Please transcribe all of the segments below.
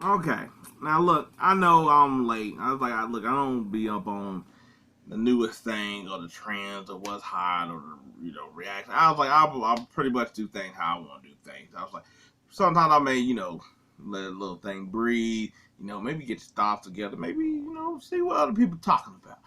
Okay. Now look, I know I'm late. I was like, look, I don't be up on the newest thing or the trends or what's hot or the reaction. I was like, I'll pretty much do things how I want to do things. I was like, sometimes I may let a little thing breathe. Maybe get your thoughts together. Maybe see what other people talking about.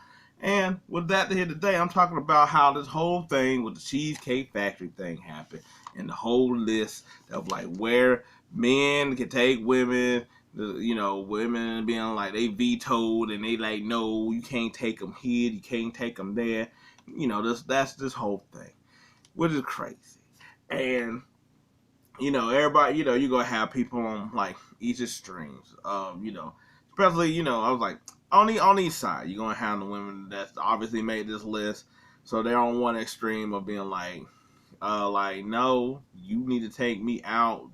And with that here today, I'm talking about how this whole thing with the Cheesecake Factory thing happened, and the whole list of like where men can take women, women being like they vetoed and they like no, you can't take them here, you can't take them there. That's this whole thing, which is crazy. And everybody, you're gonna have people on like each extremes. Especially, I was like on each side, you're gonna have the women that's obviously made this list, so they're on one extreme of being like no, you need to take me out.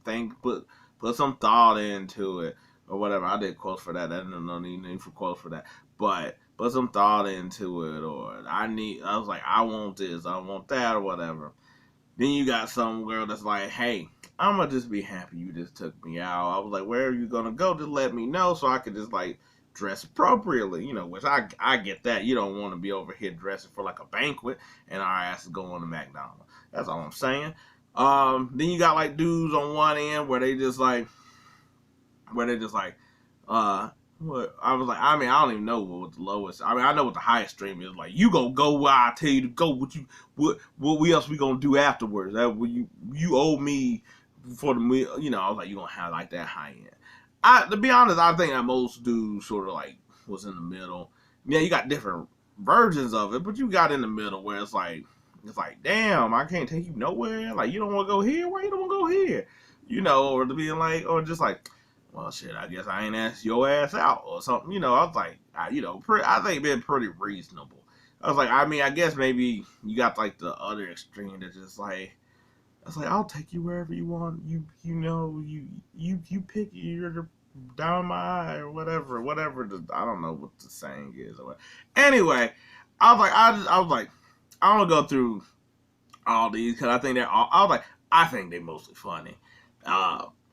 Put some thought into it or whatever. I did quotes for that. I didn't know need for quotes for that, but put some thought into it. Or I was like, I want this, I want that, or whatever. Then you got some girl that's like, hey, I'm gonna just be happy you just took me out. I was like, where are you gonna go? Just let me know so I could just like dress appropriately, which I get that. You don't want to be over here dressing for like a banquet and our ass is going to McDonald's. That's all I'm saying. Then you got like dudes on one end where they just like, what I was like, I mean, I don't even know what the lowest. I mean, I know what the highest stream is. Like, you gonna go where I tell you to go. What we else we gonna do afterwards? That you owe me for the meal. I was like, you gonna have like that high end. To be honest, I think that most dudes sort of like was in the middle. Yeah, you got different versions of it, but you got in the middle where it's like, damn, I can't take you nowhere. Like, you don't want to go here. Why you don't want to go here? Or to be like, or just like, well, shit, I guess I ain't asked your ass out or something. I was like, I think been pretty reasonable. I was like, I mean, I guess maybe you got like the other extreme that's just like, I was like, I'll take you wherever you want. You pick. You're down my eye or whatever. I don't know what the saying is or what. Anyway, I was like, I don't go through all these because I think they're all. I was like, I think they're mostly funny.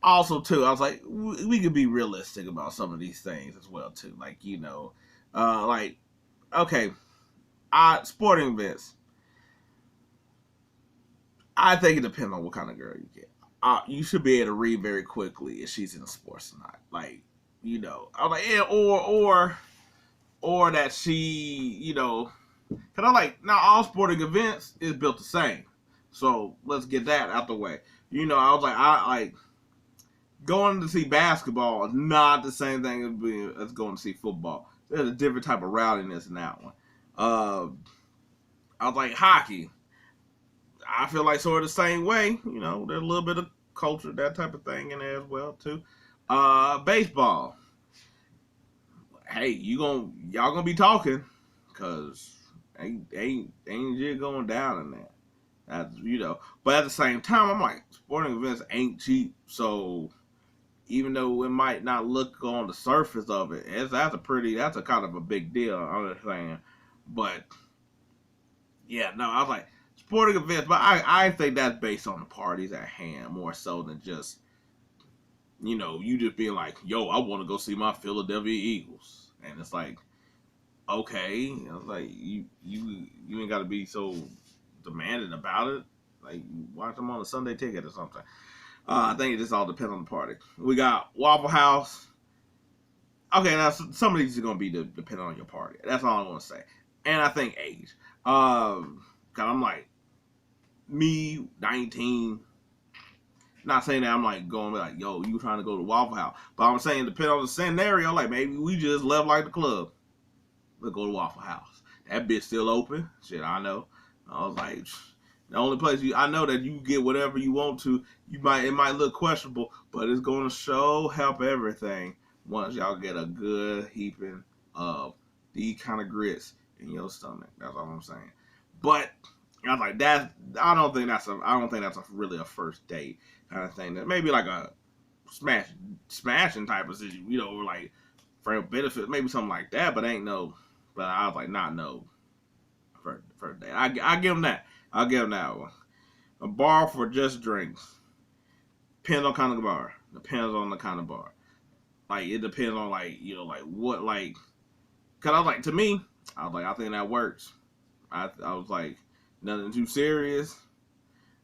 Also, too, I was like, we could be realistic about some of these things as well, too. Like, like okay, sporting events. I think it depends on what kind of girl you get. You should be able to read very quickly if she's in sports or not. Like, I was like, yeah, or that she, because I like not all sporting events is built the same. So let's get that out the way. I was like, I like going to see basketball is not the same thing as going to see football. There's a different type of rowdiness in that one. Uh, I was like hockey. I feel like sort of the same way. There's a little bit of culture, that type of thing in there as well too. Baseball. Hey, y'all gonna be talking, cause ain't shit going down in there. But at the same time, I'm like, sporting events ain't cheap, so even though it might not look on the surface of it, that's a kind of a big deal. I'm just saying, but yeah, no, I was like sporting events, but I think that's based on the parties at hand more so than just you just being like, yo, I want to go see my Philadelphia Eagles, and it's like, okay, I was like, you ain't got to be so demanding about it. Like, watch them on a Sunday ticket or something. I think it just all depends on the party. We got Waffle House. Okay, now some of these are gonna be depending on your party. That's all I want to say. And I think age. Cause I'm like me, 19. Not saying that I'm like going like, yo, you trying to go to Waffle House, but I'm saying depending on the scenario, like maybe we just left like the club. Let's go to Waffle House. That bitch still open. Shit, I know. I was like, the only place I know that you get whatever you want to. It might look questionable, but it's going to show help everything once y'all get a good heaping of these kind of grits in your stomach. That's all I'm saying. But I was like, I don't think that's really a first date kind of thing. That maybe like a smashing type of situation, or like for benefit, maybe something like that. But ain't no. But I was like, not no for day. I give them that. I'll give them that one. A bar for just drinks. Depends on kind of bar. Depends on the kind of bar. Like it depends on like like what like. Cause I was like to me, I was like I think that works. I was like nothing too serious.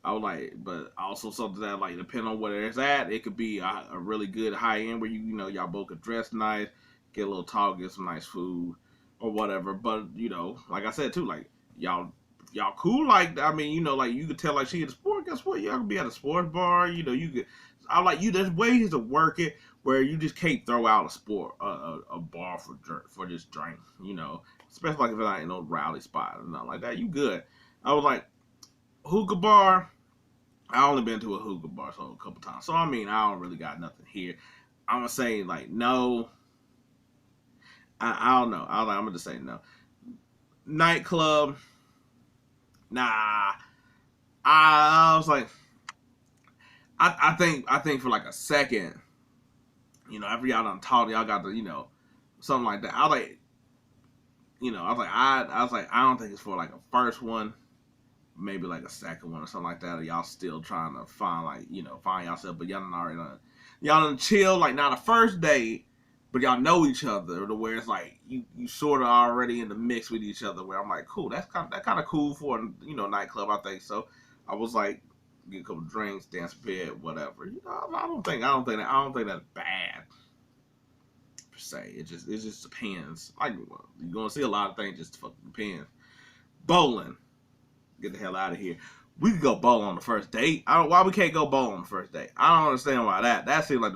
I was like, but also something that like depending on where it's at, it could be a really good high end where y'all both could dress nice, get a little talk, get some nice food or whatever. But like I said too, like y'all cool. Like I mean, like you could tell like she at a sport. Guess what? Y'all could be at a sports bar. You could. I like you. There's ways to work it where you just can't throw out a sport a bar for just drink. Especially like if it's not in no rally spot or nothing like that. You good. I was like hookah bar. I only been to a hookah bar so a couple times. So I mean, I don't really got nothing here. I'm gonna say like no. I don't know. I'm gonna just say no. Nightclub, nah. I was like, I think for like a second, after y'all done talked, y'all got the something like that. I was like, I don't think it's for like a first one, maybe like a second one or something like that. Or y'all still trying to find like find yourself, but y'all done chill like not a first date, but y'all know each other to where it's like you sort of already in the mix with each other. Where I'm like, cool, that's kind of cool for nightclub. I think so. I was like, get a couple drinks, dance a bit, whatever. I don't think that's bad per se. It just depends. Like you're gonna see a lot of things. Just fucking depends. Bowling. Get the hell out of here. We could go bowling on the first date. Why we can't go bowling on the first date? I don't understand why that seemed like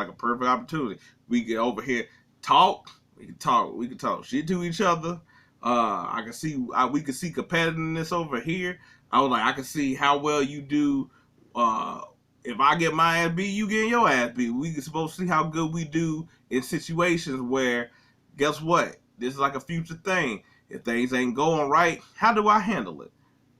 a perfect opportunity. We get over here talk. We can talk. We can talk shit to each other. We can see competitiveness over here. I was like, I can see how well you do. Uh, if I get my ass beat, you getting your ass beat. We can supposed to see how good we do in situations where, guess what? This is like a future thing. If things ain't going right, how do I handle it?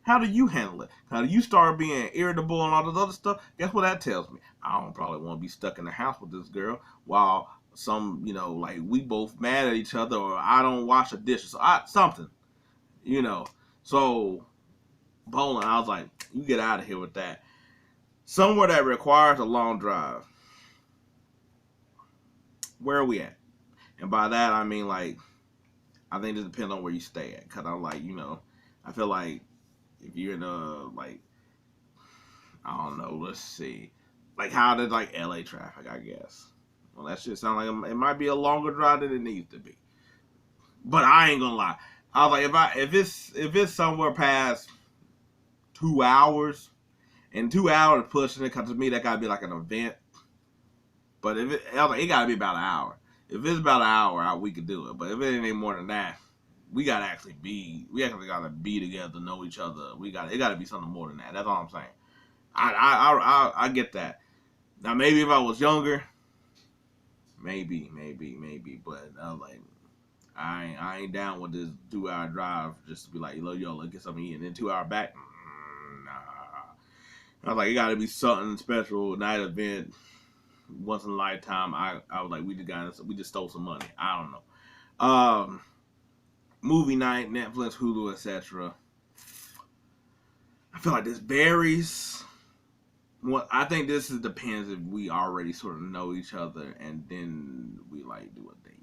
How do you handle it? How do you start being irritable and all this other stuff? Guess what that tells me? I don't probably want to be stuck in the house with this girl while like we both mad at each other or I don't wash the dishes. Something, you know. So bowling, I was like, you get out of here with that. Somewhere that requires a long drive. Where are we at? And by that I mean like I think it depends on where you stay at. Cause I'm like, I feel like if you're in a like I don't know, let's see. Like how did like LA traffic, I guess. Well that shit sound like it might be a longer drive than it needs to be. But I ain't gonna lie. I was like if it's somewhere past 2 hours and 2 hours pushing it, cause to me that gotta be like an event. But I was like, it gotta be about an hour. If it's about an hour, we could do it. But if it ain't more than that, we actually gotta be together, to know each other. It gotta be something more than that. That's all I'm saying. I get that. Now maybe if I was younger, maybe, but I was like, I ain't down with this 2 hour drive just to be like, yo, let's get something to eat, and then 2 hour back. Nah. I was like, it got to be something special, night event, once in a lifetime. I was like, we just stole some money. I don't know. Movie night, Netflix, Hulu, etc. I feel like this varies. Well, I think depends if we already sort of know each other and then we like do a date.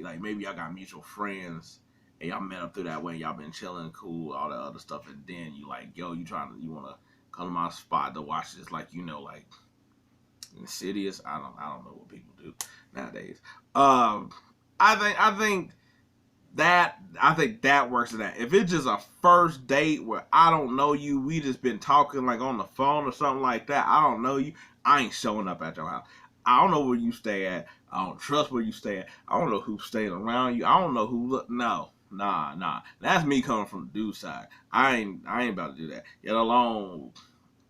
Like maybe y'all got mutual friends and y'all met up through that way. Y'all been chilling, cool, all that other stuff, and then you like, yo, you wanna come to my spot to watch this, like like Insidious. I don't know what people do nowadays. I think that works in that. If it's just a first date where I don't know you, we just been talking like on the phone or something like that, I don't know you, I ain't showing up at your house. I don't know where you stay at. I don't trust where you stay at. I don't know who's staying around you. I don't know who look. No, nah. That's me coming from the dude side. I ain't about to do that. Yet alone,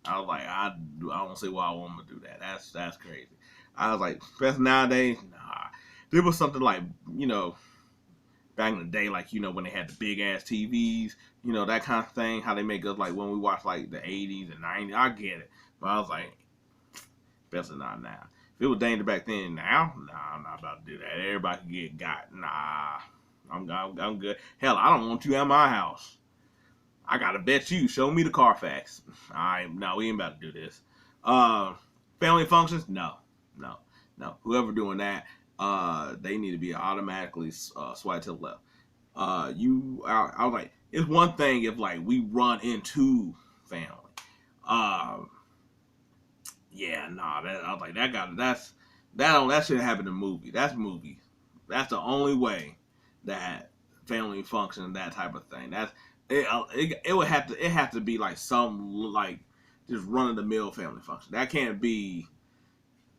I was like, I don't see why I want to do that. That's crazy. I was like, best nowadays, nah. There was something like back in the day, like when they had the big ass TVs, that kind of thing. How they make us like when we watch like the '80s and '90s. I get it, but I was like, best not now. If it was danger back then, now, nah, I'm not about to do that. Everybody can get got. Nah, I'm good. Hell, I don't want you at my house. I gotta bet you. Show me the Carfax. No, we ain't about to do this. Uh, Family functions? No. No, whoever doing that, they need to be automatically swiped to the left. I was like, it's one thing if like we run into family. Uh, yeah, nah, that I was like that should happen in movie. That's movie. That's the only way that family function, that type of thing. It would have to be like some like just run of the mill family function. That can't be,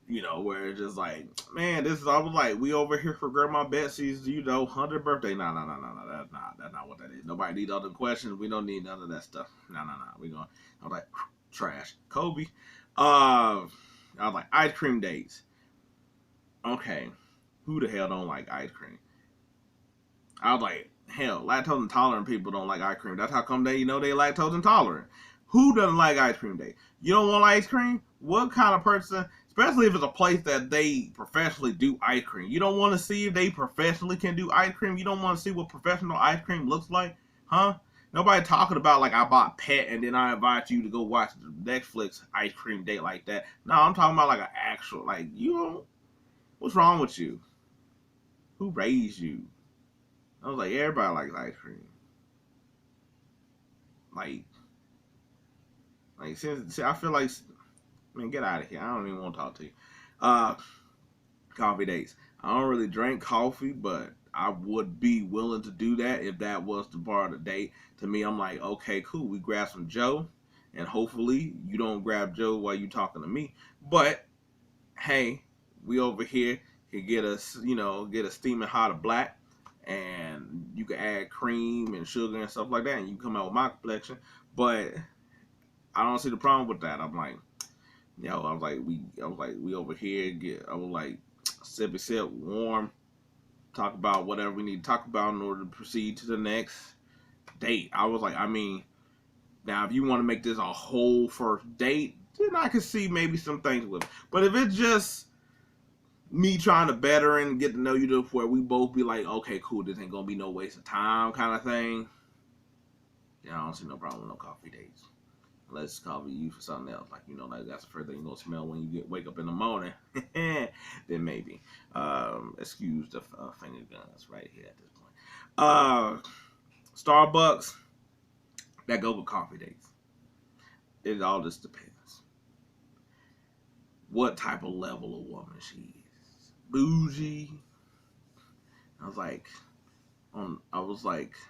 where it's just like, man, this is, I was like, we over here for Grandma Betsy's, 100th birthday. No, no, no, no, no, that's not what that is. Nobody need other questions. We don't need none of that stuff. No, no, no. I was like, trash. Kobe. I was like, ice cream dates. Okay, who the hell don't like ice cream? I was like, hell, lactose intolerant people don't like ice cream. That's how come they lactose intolerant. Who doesn't like ice cream day? You don't want ice cream? What kind of person, especially if it's a place that they professionally do ice cream, you don't want to see if they professionally can do ice cream? You don't want to see what professional ice cream looks like? Huh? Nobody talking about like I bought pet and then I invite you to go watch the Netflix ice cream date like that. No, I'm talking about like an actual, like, what's wrong with you? Who raised you? I was like, everybody likes ice cream. Like, since I feel like, man, get out of here. I don't even want to talk to you. Uh, Coffee dates. I don't really drink coffee, but I would be willing to do that if that was the part of the date. To me, I'm like, okay, cool. We grab some Joe, and hopefully you don't grab Joe while you talking to me. But hey, we over here can get a steaming hot of black, and you can add cream and sugar and stuff like that, and you can come out with my complexion. But I don't see the problem with that. I'm like, I was like, we over here I was like, sip, warm, talk about whatever we need to talk about in order to proceed to the next date. I was like, I mean, now if you want to make this a whole first date, then I could see maybe some things with it. But if it's just me trying to better and get to know you to where we both be like, okay, cool, this ain't gonna be no waste of time kind of thing, yeah, I don't see no problem with no coffee dates. Unless coffee you for something else, like like that's the first thing you're gonna smell when you wake up in the morning. Then maybe. Excuse the finger guns right here at this point. Starbucks, that go with coffee dates. It all just depends what type of level of woman she is. Bougie. I was like,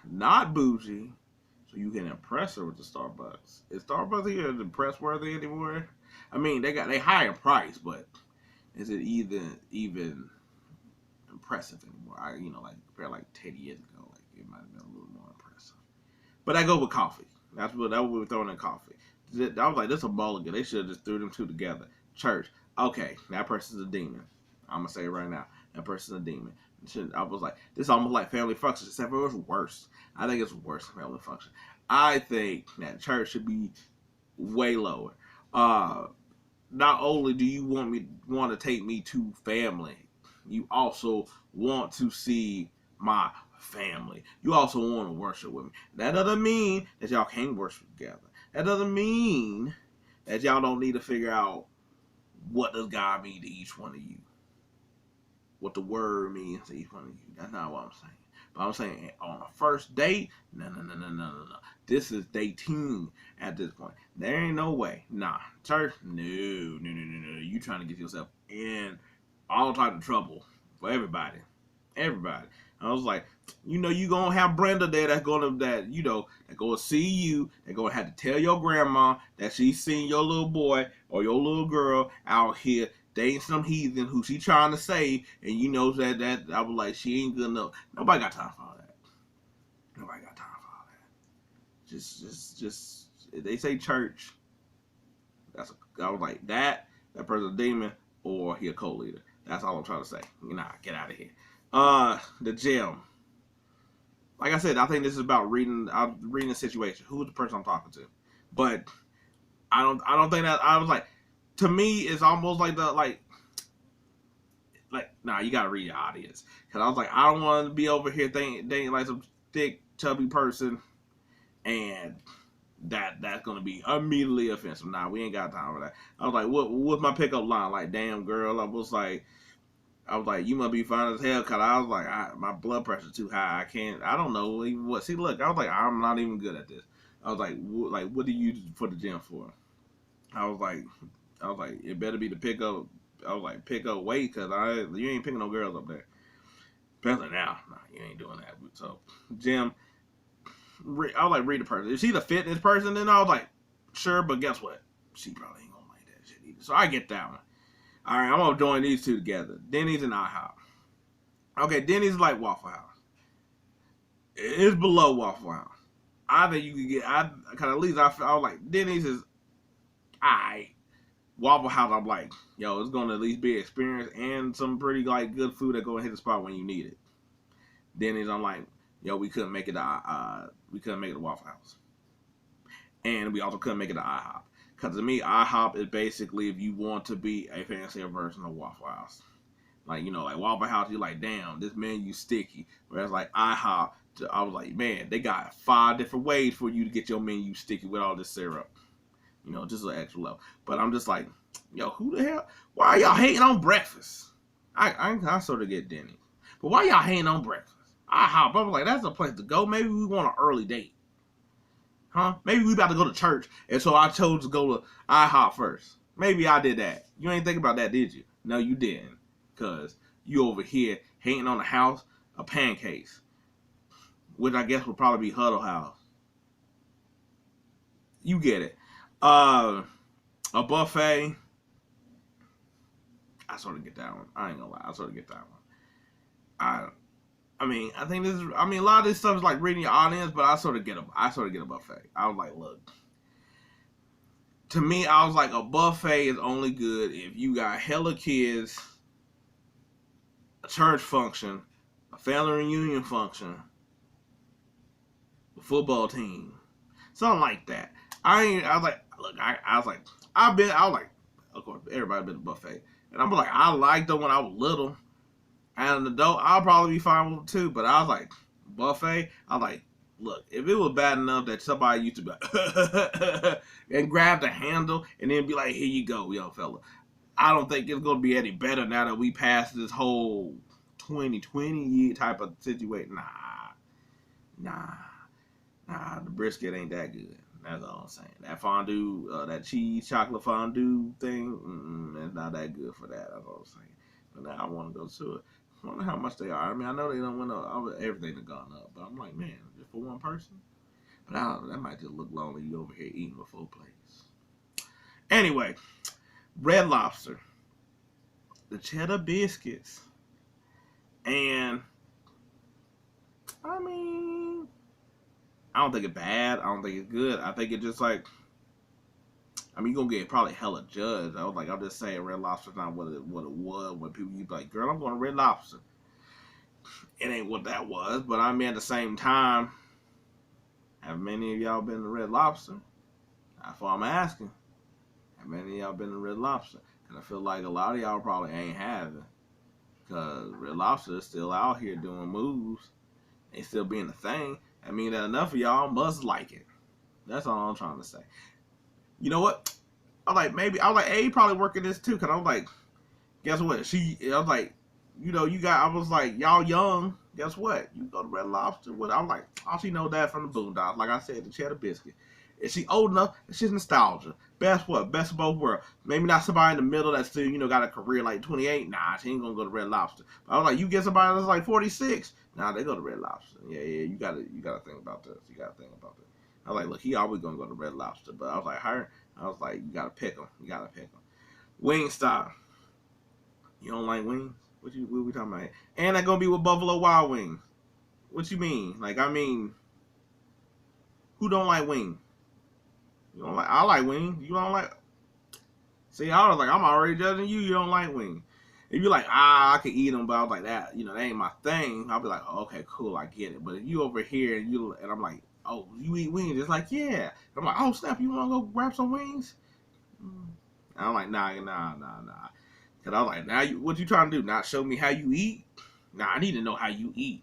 not bougie, so you can impress her with the Starbucks. Is Starbucks even impress worthy anymore? I mean, they higher price, but is it even impressive anymore? Like compared like 10 years ago, like it might have been a little more impressive. But I go with coffee. That's what we were throwing in coffee. I was like, this a mulligan. They should have just threw them two together. Church. Okay, that person's a demon. I'm gonna say it right now. That person's a demon. I was like, this is almost like family function, except for it was worse. I think it's worse than family function. I think that church should be way lower. Not only do you want to take me to family, you also want to see my family. You also want to worship with me. That doesn't mean that y'all can't worship together. That doesn't mean that y'all don't need to figure out what does God mean to each one of you. What the word means to each one of you. That's not what I'm saying. But I'm saying on a first date, no. This is dating at this point. There ain't no way. Nah. Church, no. You trying to get yourself in all type of trouble for everybody. Everybody. I was like, you gonna have Brenda there that's gonna see you, that gonna have to tell your grandma that she's seen your little boy or your little girl out here dating some heathen who she trying to save, and that I was like, she ain't good enough. Nobody got time for all that. Nobody got time for all that. Just they say church. I was like that person's a demon or he a co-leader. That's all I'm trying to say. Nah, get out of here. The gym. Like I said, I think this is about reading the situation. Who's the person I'm talking to? But I don't think that, I was like, to me, it's almost like nah, you gotta read your audience. Cause I was like, I don't want to be over here dating like some thick, chubby person, and that's gonna be immediately offensive. Nah, we ain't got time for that. I was like, what's my pickup line? Like, damn girl. I was like, I was like, you must be fine as hell, cause I was like, my blood pressure's too high. I don't know even what. See, look, I was like, I'm not even good at this. I was like, what do you use for the gym for? I was like, it better be to pick up. I was like, pick up weight, cause you ain't picking no girls up there. Especially now, nah, you ain't doing that. So, gym, I was like, read the person. If she's a fitness person, then I was like, sure, but guess what? She probably ain't gonna like that shit either. So I get that one. All right, I'm gonna join these two together. Denny's and IHOP. Okay, Denny's is like Waffle House. It's below Waffle House. I think you could get. Cause at least I was like Denny's is alright. Waffle House, I'm like, yo, it's gonna at least be experience and some pretty like good food that go and hit the spot when you need it. Denny's, I'm like, yo, we couldn't make it. We couldn't make it to Waffle House, and we also couldn't make it to IHOP. Cause to me, IHOP is basically if you want to be a fancier version of Waffle House. Like, like Waffle House, you're like, damn, this menu sticky. Whereas like IHOP, I was like, man, they got 5 different ways for you to get your menu sticky with all this syrup. Just an extra level. But I'm just like, yo, who the hell? Why are y'all hating on breakfast? I sort of get Denny. But why y'all hating on breakfast? IHOP, I was like, that's a place to go. Maybe we want an early date. Huh? Maybe we about to go to church, and so I chose to go to IHOP first. Maybe I did that. You ain't think about that, did you? No, you didn't. Because you over here hating on the house of pancakes, which I guess would probably be Huddle House. You get it. A buffet. I sort of get that one. I ain't gonna lie. I sort of get that one. I mean, I think this is. I mean, a lot of this stuff is like reading your audience, but I sort of get a buffet. I was like, look. To me, I was like, a buffet is only good if you got hella kids, a church function, a family reunion function, a football team, something like that. I was like, look, I was like, I was like, of course, everybody been to buffet, and I'm like, I liked them when I was little. As an adult, I'll probably be fine with it too. But I was like, buffet. I was like, look, if it was bad enough that somebody used to be like, and grab the handle and then be like, here you go, young fella. I don't think it's gonna be any better now that we passed this whole 2020 type of situation. Nah. The brisket ain't that good. That's all I'm saying. That fondue, that cheese chocolate fondue thing, it's not that good for that. That's all I'm saying. But now I want to go to it. I wonder how much they are. I mean, I know they don't want everything to gone up, but I'm like, man, just for one person. But I don't know, that might just look lonely. You over here eating with 4 plates. Anyway, Red Lobster, the cheddar biscuits, and I mean, I don't think it's bad. I don't think it's good. I think it's just like, I mean, you're gonna get probably hella judged. I was like, I'm just saying, Red Lobster's not what it was when people you be like, girl, I'm going to Red Lobster. It ain't what that was, but I mean, at the same time, have many of y'all been to Red Lobster? That's what I'm asking. Have many of y'all been to Red Lobster? Because I feel like a lot of y'all probably ain't having. Because Red Lobster is still out here doing moves. They still being a thing. I mean, that enough of y'all must like it. That's all I'm trying to say. You know what? I was like, hey, probably working this too. Because I was like, guess what? I was like, I was like, y'all young. Guess what? You go to Red Lobster. What? I'm like, all she know that from the Boondocks. Like I said, the cheddar biscuit. If she old enough, she's nostalgia. Best what? Best of both worlds. Maybe not somebody in the middle that still, got a career like 28. Nah, she ain't gonna go to Red Lobster. But I was like, you get somebody that's like 46. Nah, they go to Red Lobster. Yeah, you gotta think about this. You gotta think about this. I was like, look, he always gonna go to Red Lobster. But I was like, you gotta pick them. You gotta pick them. Wingstop. You don't like wings? What we talking about? And they're gonna be with Buffalo Wild Wings. What you mean? Like, I mean, who don't like wings? You don't like? I like wings. You don't like? See, I was like, I'm already judging you. You don't like wings. If you're like, I can eat them, but I was like that, that ain't my thing. I'll be like, oh, okay, cool, I get it. But if you over here and I'm like, oh, you eat wings? It's like, yeah. I'm like, oh snap, you wanna go grab some wings? And I'm like, nah. Cause I was like, now what you trying to do? Not show me how you eat? Nah, I need to know how you eat.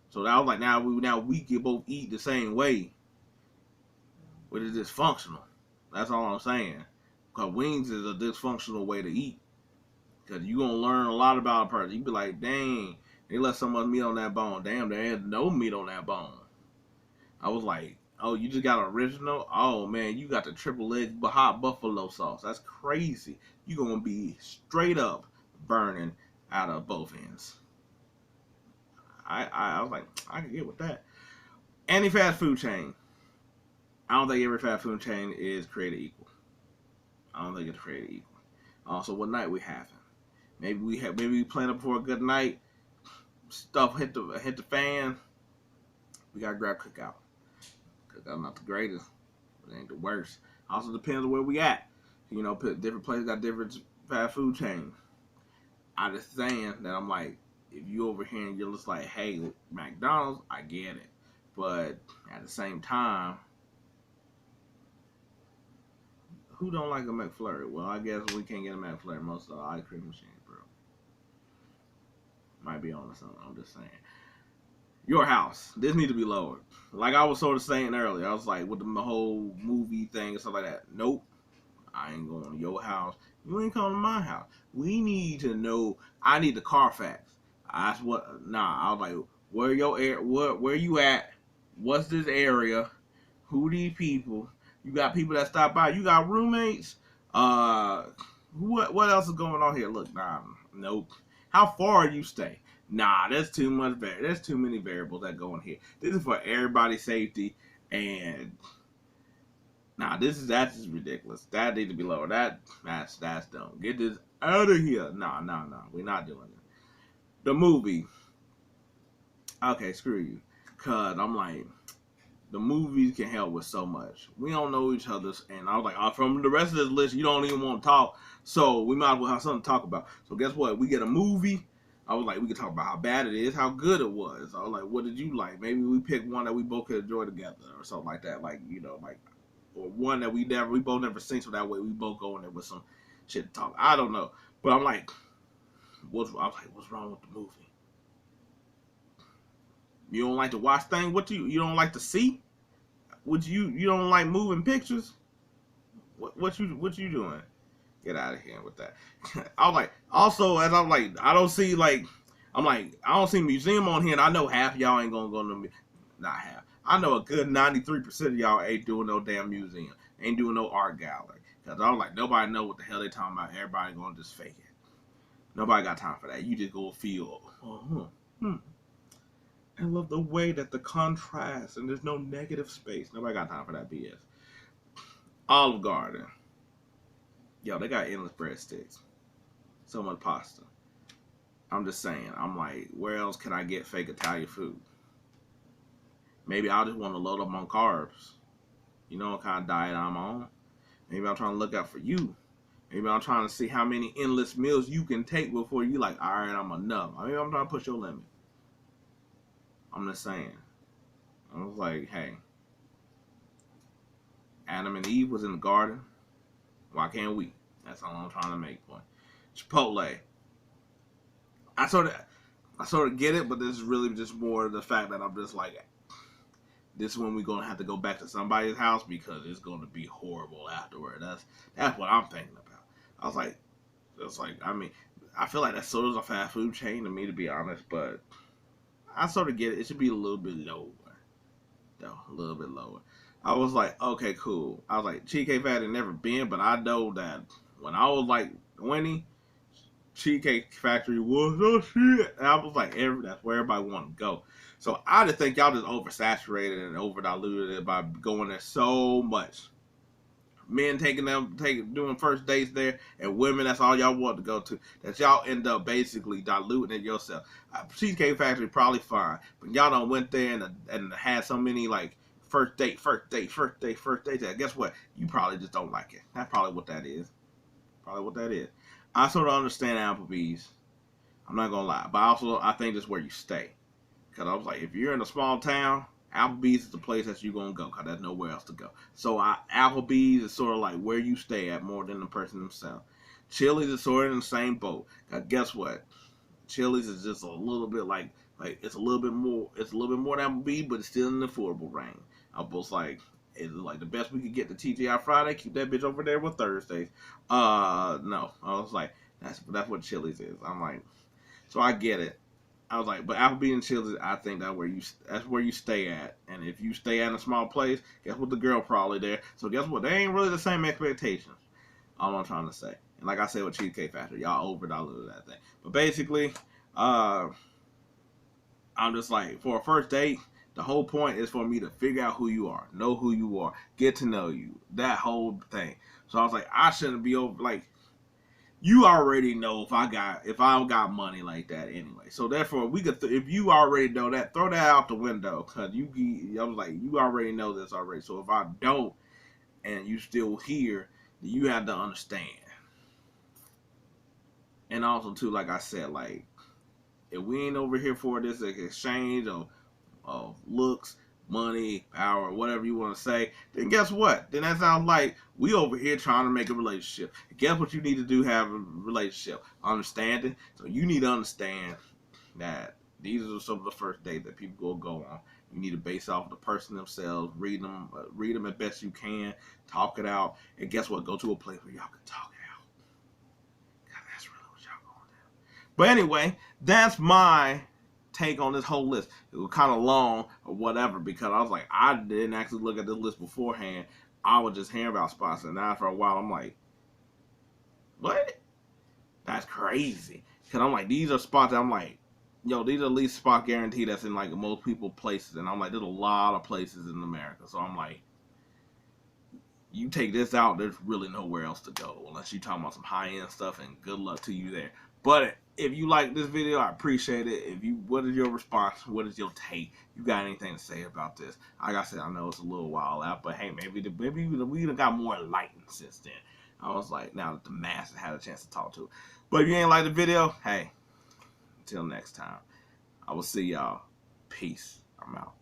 So I was like, now we can both eat the same way. But it's dysfunctional. That's all I'm saying. Cause wings is a dysfunctional way to eat. Because you going to learn a lot about a person. You be like, dang, they left so much meat on that bone. Damn, there ain't no meat on that bone. I was like, oh, you just got original? Oh, man, you got the triple leg hot buffalo sauce. That's crazy. You going to be straight up burning out of both ends. I was like, I can get with that. Any fast food chain. I don't think every fast food chain is created equal. I don't think it's created equal. Also, what night we having? Maybe we plan up for a good night. Stuff hit the fan. We gotta grab cookout. Cookout not the greatest, but it ain't the worst. Also depends on where we at. You know, different places got different fast food chains. I just saying that I'm like, if you over here and you're just like, hey, McDonald's, I get it, but at the same time, who don't like a McFlurry? Well, I guess we can't get a McFlurry. Most of the ice cream machines, bro. Might be on something. I'm just saying. Your house. This need to be lowered. Like I was sort of saying earlier, I was like with the whole movie thing and stuff like that. Nope, I ain't going to your house. You ain't coming to my house. We need to know. I need the Carfax. That's what. Nah, I was like, where your air? Where you at? What's this area? Who these people? You got people that stop by. You got roommates. What else is going on here? Look, nah, nope. How far you stay? Nah, there's too much. There's too many variables that go in here. This is for everybody's safety, and nah, that's just ridiculous. That needs to be lower. That's dumb. Get this out of here. Nah, we're not doing it. The movie. Okay, screw you. Cause I'm like, the movies can help with so much. We don't know each other's, and I was like, from the rest of this list, you don't even want to talk, so we might as well have something to talk about. So guess what? We get a movie. I was like, we could talk about how bad it is, how good it was. I was like, what did you like? Maybe we pick one that we both could enjoy together, or something like that. Like, you know, like, or one that we both never seen, so that way we both go in there with some shit to talk. I don't know, but I'm like, what's wrong with the movie? You don't like to watch things? What you don't like to see? You don't like moving pictures? What you doing? Get out of here with that. I was like, also as I'm like, I don't see like, I'm like, I don't see museum on here, and I know half of y'all ain't gonna go to not half. I know a good 93% of y'all ain't doing no damn museum, ain't doing no art gallery. Cause I was like, nobody know what the hell they talking about. Everybody gonna just fake it. Nobody got time for that. You just go feel. I love the way that the contrast and there's no negative space. Nobody got time for that BS. Olive Garden. Yo, they got endless breadsticks. So much pasta. I'm just saying. I'm like, where else can I get fake Italian food? Maybe I just want to load up on carbs. You know what kind of diet I'm on. Maybe I'm trying to look out for you. Maybe I'm trying to see how many endless meals you can take before you like, all right, I'm enough. Maybe I'm trying to push your limit. I'm just saying. I was like, hey, Adam and Eve was in the garden. Why can't we? That's all I'm trying to make. Point. Chipotle. I sort of get it, but this is really just more the fact that I'm just like, this is when we're gonna have to go back to somebody's house because it's gonna be horrible afterward. That's what I'm thinking about. I was like, I mean, I feel like that's sort of a fast food chain to me, to be honest, but I sort of get it. It should be a little bit lower, though, a little bit lower. I was like, okay, cool. I was like, Cheesecake Factory had never been, but I know that when I was like 20, Cheesecake Factory was oh shit. And I was like, that's where everybody wanted to go. So I just think y'all just oversaturated and overdiluted it by going there so much. Men doing first dates there, and women, that's all y'all want to go to. That y'all end up basically diluting it yourself. Cheesecake Factory probably fine, but y'all done went there and had so many like first date. Guess what? You probably just don't like it. That's probably what that is. I sort of understand Applebee's. I'm not gonna lie, but I think that's where you stay. Cause I was like, if you're in a small town, Applebee's is the place that you're gonna go, cause there's nowhere else to go. So Applebee's is sort of like where you stay at more than the person themselves. Chili's is sort of in the same boat. Cause guess what? Chili's is just a little bit like it's a little bit more than Applebee's, but it's still in the affordable range. I was like, it's like the best we could get the TGI Friday. Keep that bitch over there with Thursdays. No, I was like, That's what Chili's is. I'm like, so I get it. I was like, but Applebee's and Chili's, I think that's where you stay at. And if you stay at a small place, guess what? The girl probably there. So guess what? They ain't really the same expectations. All I'm trying to say. And like I said with Cheesecake Factory, y'all overdiluted that thing. But basically, uh, I'm just like, for a first date, the whole point is for me to figure out who you are, know who you are, get to know you, that whole thing. So I was like, I shouldn't be over like you already know if I got money like that anyway. So therefore, we could if you already know that, throw that out the window because I was like, you already know this already. So if I don't and you still here, you have to understand. And also too, like I said, like if we ain't over here for this exchange of looks, money, power, whatever you want to say, then guess what? Then that sounds like we over here trying to make a relationship. Guess what you need to do? Have a relationship. Understanding. So you need to understand that these are some of the first dates that people will go on. You need to base off the person themselves, read them as best you can, talk it out, and guess what? Go to a place where y'all can talk it out. God, that's really what y'all going to do. But anyway, that's my take on this whole list. It was kind of long or whatever because I was like, I didn't actually look at this list beforehand. I was just hearing about spots, and now for a while, I'm like, what? That's crazy. Because I'm like, these are spots that I'm like, yo, these are at least spot guaranteed that's in like most people places. And I'm like, there's a lot of places in America. So I'm like, you take this out, there's really nowhere else to go unless you're talking about some high end stuff. And good luck to you there. But if you like this video, I appreciate it. What is your response? What is your take? You got anything to say about this? Like I said, I know it's a little while out, but hey, maybe we got more enlightened since then. I was like, now that the masses had a chance to talk to. But if you ain't like the video, hey, until next time, I will see y'all. Peace. I'm out.